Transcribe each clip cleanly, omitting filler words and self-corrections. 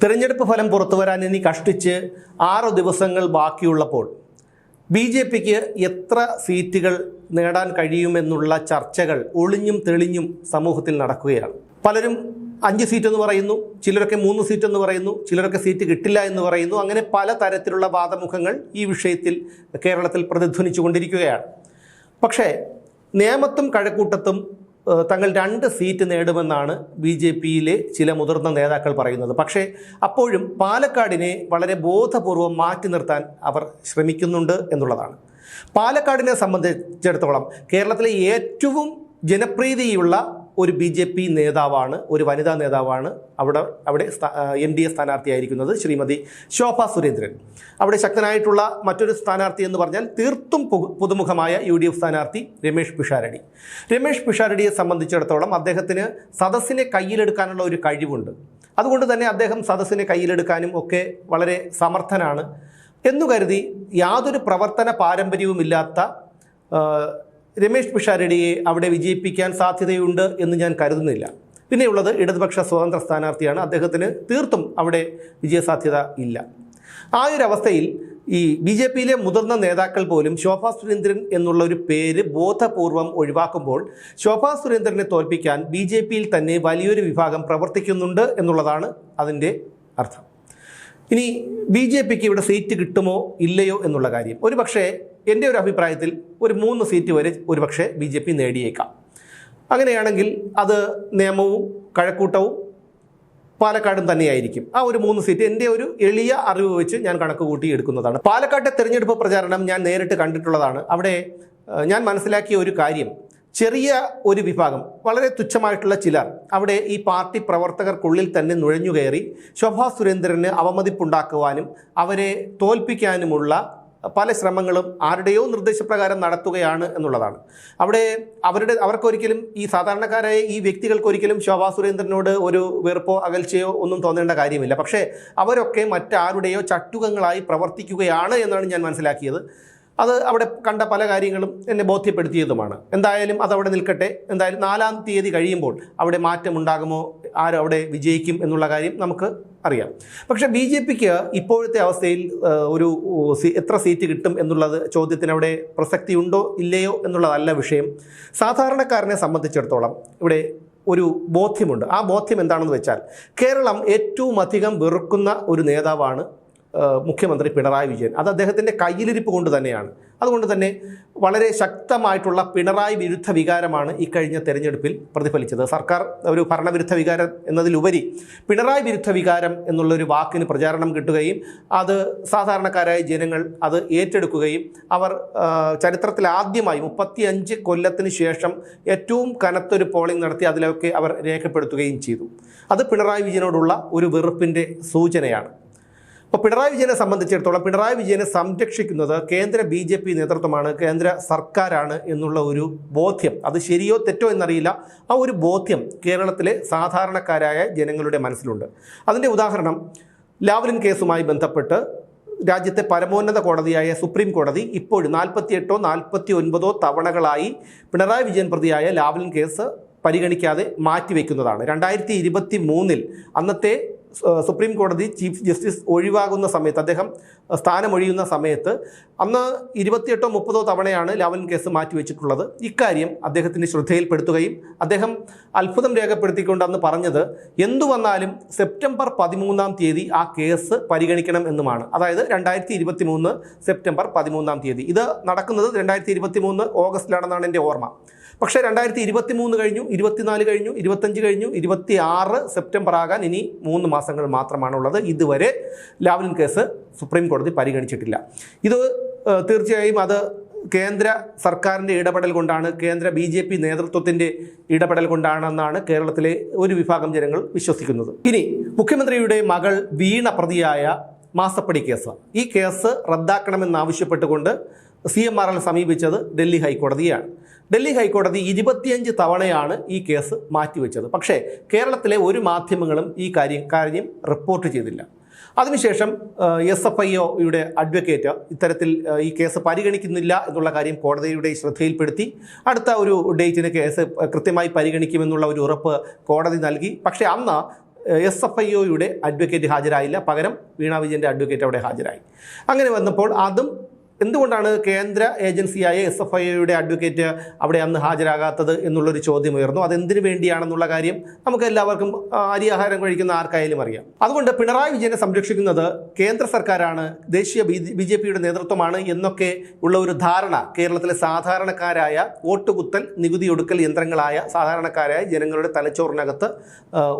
തെരഞ്ഞെടുപ്പ് ഫലം പുറത്തു വരാൻ ഇനി കഷ്ടിച്ച് 6 ദിവസങ്ങൾ ബാക്കിയുള്ളപ്പോൾ ബി ജെ പിക്ക് എത്ര സീറ്റുകൾ നേടാൻ കഴിയുമെന്നുള്ള ചർച്ചകൾ ഒളിഞ്ഞും തെളിഞ്ഞും സമൂഹത്തിൽ നടക്കുകയാണ്. പലരും 5 സീറ്റ് എന്ന് പറയുന്നു, ചിലരൊക്കെ 3 സീറ്റ് എന്ന് പറയുന്നു, ചിലരൊക്കെ സീറ്റ് കിട്ടില്ല എന്ന് പറയുന്നു. അങ്ങനെ പല തരത്തിലുള്ള വാദമുഖങ്ങൾ ഈ വിഷയത്തിൽ കേരളത്തിൽ പ്രതിധ്വനിച്ചുകൊണ്ടിരിക്കുകയാണ്. പക്ഷേ നേമത്തും കഴക്കൂട്ടത്തും തങ്ങൾ 2 സീറ്റ് നേടുമെന്നാണ് ബി ജെ പിയിലെ ചില മുതിർന്ന നേതാക്കൾ പറയുന്നത്. പക്ഷേ അപ്പോഴും പാലക്കാടിനെ വളരെ ബോധപൂർവം മാറ്റി നിർത്താൻ അവർ ശ്രമിക്കുന്നുണ്ട് എന്നുള്ളതാണ്. പാലക്കാടിനെ സംബന്ധിച്ചിടത്തോളം കേരളത്തിലെ ഏറ്റവും ജനപ്രീതിയുള്ള ഒരു ബി ജെ പി നേതാവാണ്, ഒരു വനിതാ നേതാവാണ് അവിടെ NDA സ്ഥാനാർത്ഥിയായിരിക്കുന്നത് ശ്രീമതി ശോഭാ സുരേന്ദ്രൻ. അവിടെ ശക്തനായിട്ടുള്ള മറ്റൊരു സ്ഥാനാർത്ഥി എന്ന് പറഞ്ഞാൽ തീർത്തും പുതുമുഖമായ UDF സ്ഥാനാർത്ഥി രമേഷ് പിഷാരടി. രമേഷ് പിഷാരടിയെ സംബന്ധിച്ചിടത്തോളം അദ്ദേഹത്തിന് സദസ്സിനെ കയ്യിലെടുക്കാനുള്ള ഒരു കഴിവുണ്ട്. അതുകൊണ്ട് തന്നെ അദ്ദേഹം സദസ്സിനെ കയ്യിലെടുക്കാനും ഒക്കെ വളരെ സമർത്ഥനാണ് എന്നു കരുതി യാതൊരു പ്രവർത്തന പാരമ്പര്യവുമില്ലാത്ത രമേഷ് പിഷാരടിയെ അവിടെ വിജയിപ്പിക്കാൻ സാധ്യതയുണ്ട് എന്ന് ഞാൻ കരുതുന്നില്ല. പിന്നെയുള്ളത് ഇടതുപക്ഷ സ്വതന്ത്ര സ്ഥാനാർത്ഥിയാണ്. അദ്ദേഹത്തിന് തീർത്തും അവിടെ വിജയസാധ്യത ഇല്ല. ആ ഒരു അവസ്ഥയിൽ ഈ ബി ജെ പിയിലെ മുതിർന്ന നേതാക്കൾ പോലും ശോഭാ സുരേന്ദ്രൻ എന്നുള്ള ഒരു പേര് ബോധപൂർവം ഒഴിവാക്കുമ്പോൾ ശോഭാ സുരേന്ദ്രനെ തോൽപ്പിക്കാൻ ബി ജെ പിയിൽ തന്നെ വലിയൊരു വിഭാഗം പ്രവർത്തിക്കുന്നുണ്ട് എന്നുള്ളതാണ് അതിൻ്റെ അർത്ഥം. ഇനി ബി ജെ പിക്ക് ഇവിടെ സീറ്റ് കിട്ടുമോ ഇല്ലയോ എന്നുള്ള കാര്യം ഒരുപക്ഷെ എൻ്റെ ഒരു അഭിപ്രായത്തിൽ ഒരു 3 സീറ്റ് വരെ ഒരുപക്ഷെ ബി ജെ പി നേടിയേക്കാം. അങ്ങനെയാണെങ്കിൽ അത് നേമവും കഴക്കൂട്ടവും പാലക്കാടും തന്നെയായിരിക്കും. ആ ഒരു 3 സീറ്റ് എൻ്റെ ഒരു എളിയ അറിവ് വെച്ച് ഞാൻ കണക്ക് കൂട്ടി എടുക്കുന്നതാണ്. പാലക്കാട്ടെ തെരഞ്ഞെടുപ്പ് പ്രചാരണം ഞാൻ നേരിട്ട് കണ്ടിട്ടുള്ളതാണ്. അവിടെ ഞാൻ മനസ്സിലാക്കിയ ഒരു കാര്യം, ചെറിയ ഒരു വിഭാഗം, വളരെ തുച്ഛമായിട്ടുള്ള ചിലർ അവിടെ ഈ പാർട്ടി പ്രവർത്തകർക്കുള്ളിൽ തന്നെ നുഴഞ്ഞുകയറി ശോഭാ സുരേന്ദ്രന് അവമതിപ്പുണ്ടാക്കുവാനും അവരെ തോൽപ്പിക്കാനുമുള്ള പല ശ്രമങ്ങളും ആരുടെയോ നിർദ്ദേശപ്രകാരം നടത്തുകയാണ് എന്നുള്ളതാണ്. അവിടെ അവർക്കൊരിക്കലും ഈ സാധാരണക്കാരായ ഈ വ്യക്തികൾക്കൊരിക്കലും ശോഭാ സുരേന്ദ്രനോട് ഒരു വെറുപ്പോ അകൽച്ചയോ ഒന്നും തോന്നേണ്ട കാര്യമില്ല. പക്ഷേ അവരൊക്കെ മറ്റാരുടെയോ ചട്ടുകങ്ങളായി പ്രവർത്തിക്കുകയാണ് എന്നാണ് ഞാൻ മനസ്സിലാക്കിയത്. അത് അവിടെ കണ്ട പല കാര്യങ്ങളും എന്നെ ബോധ്യപ്പെടുത്തിയതുമാണ്. എന്തായാലും അതവിടെ നിൽക്കട്ടെ. എന്തായാലും 4-ാം തീയതി കഴിയുമ്പോൾ അവിടെ മാറ്റമുണ്ടാകുമോ, ആരവിടെ വിജയിക്കും എന്നുള്ള കാര്യം നമുക്ക് അറിയാം. പക്ഷേ ബി ജെ പിക്ക് ഇപ്പോഴത്തെ അവസ്ഥയിൽ എത്ര സീറ്റ് കിട്ടും എന്നുള്ളത് ചോദ്യത്തിന് അവിടെ പ്രസക്തിയുണ്ടോ ഇല്ലയോ എന്നുള്ളതല്ല വിഷയം. സാധാരണക്കാരനെ സംബന്ധിച്ചിടത്തോളം ഇവിടെ ഒരു ബോധ്യമുണ്ട്. ആ ബോധ്യം എന്താണെന്ന് വെച്ചാൽ കേരളം ഏറ്റവും അധികം വെറുക്കുന്ന ഒരു നേതാവാണ് മുഖ്യമന്ത്രി പിണറായി വിജയൻ. അത് അദ്ദേഹത്തിൻ്റെ കയ്യിലിരിപ്പ് കൊണ്ട് തന്നെയാണ്. അതുകൊണ്ട് തന്നെ വളരെ ശക്തമായിട്ടുള്ള പിണറായി വിരുദ്ധ വികാരമാണ് ഈ കഴിഞ്ഞ തെരഞ്ഞെടുപ്പിൽ പ്രതിഫലിച്ചത്. സർക്കാർ ഒരു ഭരണവിരുദ്ധ വികാരം എന്നതിലുപരി പിണറായി വിരുദ്ധ വികാരം എന്നുള്ളൊരു വാക്കിന് പ്രചാരണം കിട്ടുകയും അത് സാധാരണക്കാരായ ജനങ്ങൾ അത് ഏറ്റെടുക്കുകയും അവർ ചരിത്രത്തിൽ ആദ്യമായി 35 കൊല്ലത്തിന് ശേഷം ഏറ്റവും കനത്തൊരു പോളിംഗ് നടത്തി അതിലൊക്കെ അവർ രേഖപ്പെടുത്തുകയും ചെയ്തു. അത് പിണറായി വിജയനോടുള്ള ഒരു വെറുപ്പിൻ്റെ സൂചനയാണ്. അപ്പോൾ പിണറായി വിജയനെ സംബന്ധിച്ചിടത്തോളം പിണറായി വിജയനെ സംരക്ഷിക്കുന്നത് കേന്ദ്ര BJP നേതൃത്വമാണ്, കേന്ദ്ര സർക്കാരാണ് എന്നുള്ള ഒരു ബോധ്യം, അത് ശരിയോ തെറ്റോ എന്നറിയില്ല, ആ ഒരു ബോധ്യം കേരളത്തിലെ സാധാരണക്കാരായ ജനങ്ങളുടെ മനസ്സിലുണ്ട്. അതിൻ്റെ ഉദാഹരണം ലാവ്ലിൻ കേസുമായി ബന്ധപ്പെട്ട് രാജ്യത്തെ പരമോന്നത കോടതിയായ സുപ്രീം കോടതി ഇപ്പോഴും 48ഓ 49ഓ തവണകളായി പിണറായി വിജയൻ പ്രതിയായ ലാവ്ലിൻ കേസ് പരിഗണിക്കാതെ മാറ്റിവെക്കുന്നതാണ്. 2023 അന്നത്തെ സുപ്രീം കോടതി ചീഫ് ജസ്റ്റിസ് ഒഴിവാകുന്ന സമയത്ത്, അദ്ദേഹം സ്ഥാനമൊഴിയുന്ന സമയത്ത് അന്ന് 28ഓ 30ഓ തവണയാണ് ലാവ്ലിൻ കേസ് മാറ്റിവെച്ചിട്ടുള്ളത്. ഇക്കാര്യം അദ്ദേഹത്തിൻ്റെ ശ്രദ്ധയിൽപ്പെടുത്തുകയും അദ്ദേഹം അത്ഭുതം രേഖപ്പെടുത്തിക്കൊണ്ട് അന്ന് പറഞ്ഞത് എന്തു വന്നാലും സെപ്റ്റംബർ 13-ാം തീയതി ആ കേസ് പരിഗണിക്കണം എന്നുമാണ്. അതായത് 2023 സെപ്റ്റംബർ 13-ാം തീയതി. ഇത് നടക്കുന്നത് 2023 ഓഗസ്റ്റിലാണെന്നാണ് എൻ്റെ ഓർമ്മ. പക്ഷേ 2023 കഴിഞ്ഞു, 24 കഴിഞ്ഞു, 25 കഴിഞ്ഞു, 26 സെപ്റ്റംബർ ആകാൻ ഇനി 3 മാസങ്ങൾ മാത്രമാണുള്ളത്. ഇതുവരെ ലാവ്ലിൻ കേസ് സുപ്രീം കോടതി പരിഗണിച്ചിട്ടില്ല. ഇത് തീർച്ചയായും അത് കേന്ദ്ര സർക്കാരിൻ്റെ ഇടപെടൽ കൊണ്ടാണ്, കേന്ദ്ര BJP നേതൃത്വത്തിൻ്റെ ഇടപെടൽ കൊണ്ടാണെന്നാണ് കേരളത്തിലെ ഒരു വിഭാഗം ജനങ്ങൾ വിശ്വസിക്കുന്നത്. ഇനി മുഖ്യമന്ത്രിയുടെ മകൾ വീണ പ്രതിയായ മാസപ്പടി കേസ്, ഈ കേസ് റദ്ദാക്കണമെന്നാവശ്യപ്പെട്ടുകൊണ്ട് CMRL സമീപിച്ചത് ഡൽഹി ഹൈക്കോടതിയാണ്. ഡൽഹി ഹൈക്കോടതി 25 തവണയാണ് ഈ കേസ് മാറ്റിവെച്ചത്. പക്ഷേ കേരളത്തിലെ ഒരു മാധ്യമങ്ങളും ഈ കാര്യം റിപ്പോർട്ട് ചെയ്തില്ല. അതിനുശേഷം SFIയുടെ അഡ്വക്കേറ്റ് ഇത്തരത്തിൽ ഈ കേസ് പരിഗണിക്കുന്നില്ല എന്നുള്ള കാര്യം കോടതിയുടെ ശ്രദ്ധയിൽപ്പെടുത്തി. അടുത്ത ഒരു ഡേറ്റിന് കേസ് കൃത്യമായി പരിഗണിക്കുമെന്നുള്ള ഒരു ഉറപ്പ് കോടതി നൽകി. പക്ഷേ അന്ന് SFIOയുടെ അഡ്വക്കേറ്റ് ഹാജരായില്ല, പകരം വീണ വിജയൻ്റെ അഡ്വക്കേറ്റ് അവിടെ ഹാജരായി. അങ്ങനെ വന്നപ്പോൾ അതും എന്തുകൊണ്ടാണ് കേന്ദ്ര ഏജൻസിയായ SFIOയുടെ അഡ്വക്കേറ്റ് അവിടെ അന്ന് ഹാജരാകാത്തത് എന്നുള്ളൊരു ചോദ്യം ഉയർന്നു. അതെന്തിനു വേണ്ടിയാണെന്നുള്ള കാര്യം നമുക്ക് എല്ലാവർക്കും അരിയാഹാരം കഴിക്കുന്ന ആർക്കായാലും അറിയാം. അതുകൊണ്ട് പിണറായി വിജയനെ സംരക്ഷിക്കുന്നത് കേന്ദ്ര സർക്കാരാണ്, ദേശീയ BJPയുടെ നേതൃത്വമാണ് എന്നൊക്കെ ഉള്ള ഒരു ധാരണ കേരളത്തിലെ സാധാരണക്കാരായ വോട്ടുകുത്തൽ നികുതി ഒടുക്കൽ യന്ത്രങ്ങളായ സാധാരണക്കാരായ ജനങ്ങളുടെ തലച്ചോറിനകത്ത്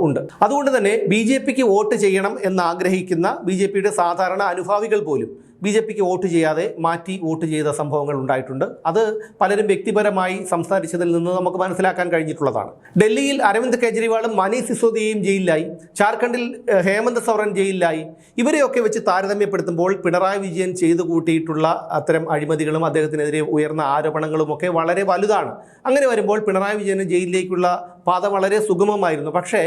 ഉണ്ട്. അതുകൊണ്ട് തന്നെ BJPക്ക് വോട്ട് ചെയ്യണം എന്നാഗ്രഹിക്കുന്ന BJPയുടെ സാധാരണ അനുഭാവികൾ പോലും BJPക്ക് വോട്ട് ചെയ്യാതെ മാറ്റി വോട്ട് ചെയ്ത സംഭവങ്ങൾ ഉണ്ടായിട്ടുണ്ട്. അത് പലരും വ്യക്തിപരമായി സംസാരിച്ചതിൽ നിന്ന് നമുക്ക് മനസ്സിലാക്കാൻ കഴിഞ്ഞിട്ടുള്ളതാണ്. ഡൽഹിയിൽ അരവിന്ദ് കെജ്രിവാളും മനീഷ് സിസോദിയയും ജയിലിലായി, ജാർഖണ്ഡിൽ ഹേമന്ത് സോറൻ ജയിലിലായി. ഇവരെയൊക്കെ വെച്ച് താരതമ്യപ്പെടുത്തുമ്പോൾ പിണറായി വിജയൻ ചെയ്തു കൂട്ടിയിട്ടുള്ള അത്തരം അഴിമതികളും അദ്ദേഹത്തിനെതിരെ ഉയർന്ന ആരോപണങ്ങളുമൊക്കെ വളരെ വലുതാണ്. അങ്ങനെ വരുമ്പോൾ പിണറായി വിജയന് ജയിലിലേക്കുള്ള പാത വളരെ സുഗമമായിരുന്നു. പക്ഷേ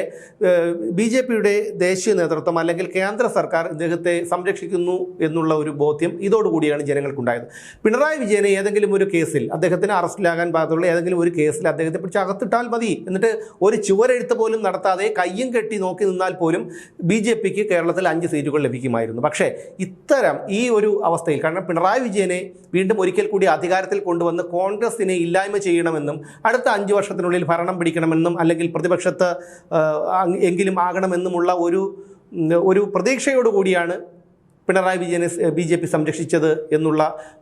BJPയുടെ ദേശീയ നേതൃത്വം അല്ലെങ്കിൽ കേന്ദ്ര സർക്കാർ ഇദ്ദേഹത്തെ സംരക്ഷിക്കുന്നു എന്നുള്ള ഒരു ബോധ്യം ഇതോടുകൂടിയാണ് ജനങ്ങൾക്കുണ്ടായത്. പിണറായി വിജയനെ ഏതെങ്കിലും ഒരു കേസിൽ, അദ്ദേഹത്തിന് അറസ്റ്റിലാകാൻ പാകത്തുള്ള ഏതെങ്കിലും ഒരു കേസിൽ അദ്ദേഹത്തെ പിടിച്ച് അകത്തിട്ടാൽ മതി, എന്നിട്ട് ഒരു ചുവരെഴുത്ത് പോലും നടത്താതെ കയ്യും കെട്ടി നോക്കി നിന്നാൽ പോലും BJPക്ക് കേരളത്തിൽ 5 സീറ്റുകൾ ലഭിക്കുമായിരുന്നു. പക്ഷേ ഇത്തരം ഈ ഒരു അവസ്ഥയിൽ, കാരണം പിണറായി വിജയനെ വീണ്ടും ഒരിക്കൽ കൂടി അധികാരത്തിൽ കൊണ്ടുവന്ന് കോൺഗ്രസിനെ ഇല്ലായ്മ ചെയ്യണമെന്നും അടുത്ത 5 വർഷത്തിനുള്ളിൽ ഭരണം പിടിക്കണമെന്നും അല്ലെങ്കിൽ പ്രതിപക്ഷത്ത് എങ്കിലും ആകണമെന്നുമുള്ള ഒരു പ്രതീക്ഷയോടുകൂടിയാണ് പിണറായി വിജയനെ BJP സംരക്ഷിച്ചത് എന്നുള്ള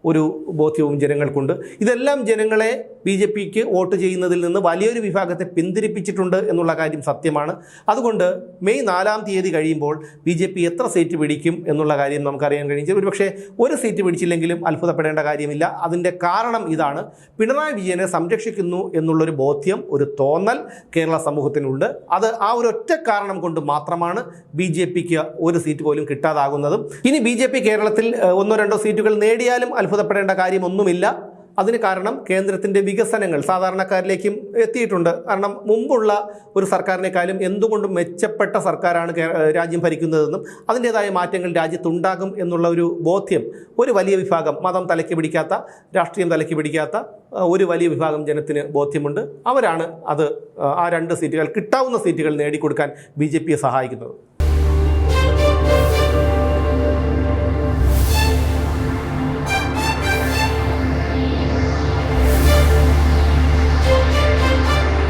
ഒരു ബോധ്യവും ജനങ്ങൾക്കുണ്ട്. ഇതെല്ലാം ജനങ്ങളെ BJPക്ക് വോട്ട് ചെയ്യുന്നതിൽ നിന്ന് വലിയൊരു വിഭാഗത്തെ പിന്തിരിപ്പിച്ചിട്ടുണ്ട് എന്നുള്ള കാര്യം സത്യമാണ്. അതുകൊണ്ട് മെയ് 4-ാം തീയതി കഴിയുമ്പോൾ BJP എത്ര സീറ്റ് പിടിക്കും എന്നുള്ള കാര്യം നമുക്കറിയാൻ കഴിയും. ഒരുപക്ഷെ ഒരു സീറ്റ് പിടിച്ചില്ലെങ്കിലും അത്ഭുതപ്പെടേണ്ട കാര്യമില്ല. അതിൻ്റെ കാരണം ഇതാണ്, പിണറായി വിജയനെ സംരക്ഷിക്കുന്നു എന്നുള്ളൊരു ബോധ്യം, ഒരു തോന്നൽ കേരള സമൂഹത്തിനുണ്ട്. അത് ആ ഒരു ഒറ്റ കാരണം കൊണ്ട് മാത്രമാണ് BJPക്ക് ഒരു സീറ്റ് പോലും കിട്ടാതാകുന്നതും. ഇനി BJP കേരളത്തിൽ 1-2 സീറ്റുകൾ നേടിയാലും അത്ഭുതപ്പെടേണ്ട കാര്യമൊന്നുമില്ല. അതിന് കാരണം കേന്ദ്രത്തിൻ്റെ വികസനങ്ങൾ സാധാരണക്കാരിലേക്കും എത്തിയിട്ടുണ്ട്. കാരണം മുമ്പുള്ള ഒരു സർക്കാരിനേക്കാളും എന്തുകൊണ്ടും മെച്ചപ്പെട്ട സർക്കാരാണ് രാജ്യം ഭരിക്കുന്നതെന്നും അതിൻ്റേതായ മാറ്റങ്ങൾ രാജ്യത്തുണ്ടാകും എന്നുള്ള ഒരു ബോധ്യം ഒരു വലിയ വിഭാഗം, മതം തലയ്ക്ക് പിടിക്കാത്ത, രാഷ്ട്രീയം തലയ്ക്ക് പിടിക്കാത്ത ഒരു വലിയ വിഭാഗം ജനത്തിന് ബോധ്യമുണ്ട്. അവരാണ് ആ 2 സീറ്റുകൾ, കിട്ടാവുന്ന സീറ്റുകൾ നേടിക്കൊടുക്കാൻ BJPയെ സഹായിക്കുന്നത്.